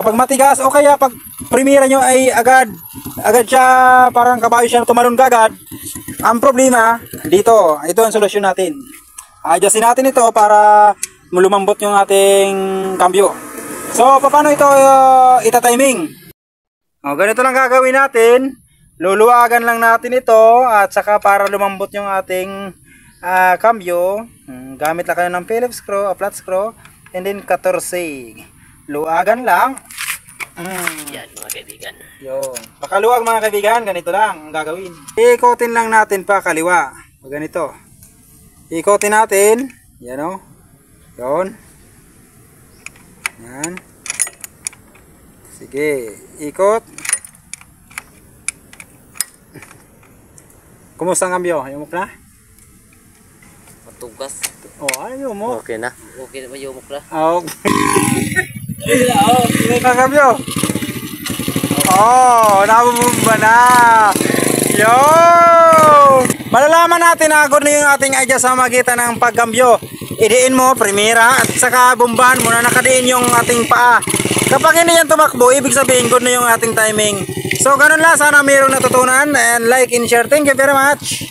pag matigas o kaya pag primera nyo ay agad siya parang kabayo siya tumalon kagad. Ang problema dito, ito ang solusyon natin. Adjustin natin ito para lumambot yung ating cambio. So paano ito ita-timing? Ganito lang gagawin natin. Luluwagan lang natin ito at saka para lumambot yung ating cambio, gamit lang kayo ng Phillips screw, flat screw, and then 14. Luwagan lang. Yan mga kaibigan. Yun. Pakaluwag mga kaibigan, ganito lang ang gagawin. Ikotin lang natin pa kaliwa. Ganito. Ikotin natin. Yan o. Yun. Yan. Sige. Ikot. Kumusta ang cambio? Yumok na? Matugas. Ay yumok. Okay na. Okay na ba yumok na? Cambio. Nabubumba na. Yo! Malalaman natin na good na yung ating idea sa magitan ng pagkambyo. Idiin mo, primera, at saka bumbahan mo na nakadiin yung ating paa. Kapag hindi yan tumakbo, ibig sabihin good na yung ating timing. So, ganun lang. Sana mayroong natutunan. And like and share. Thank you very much.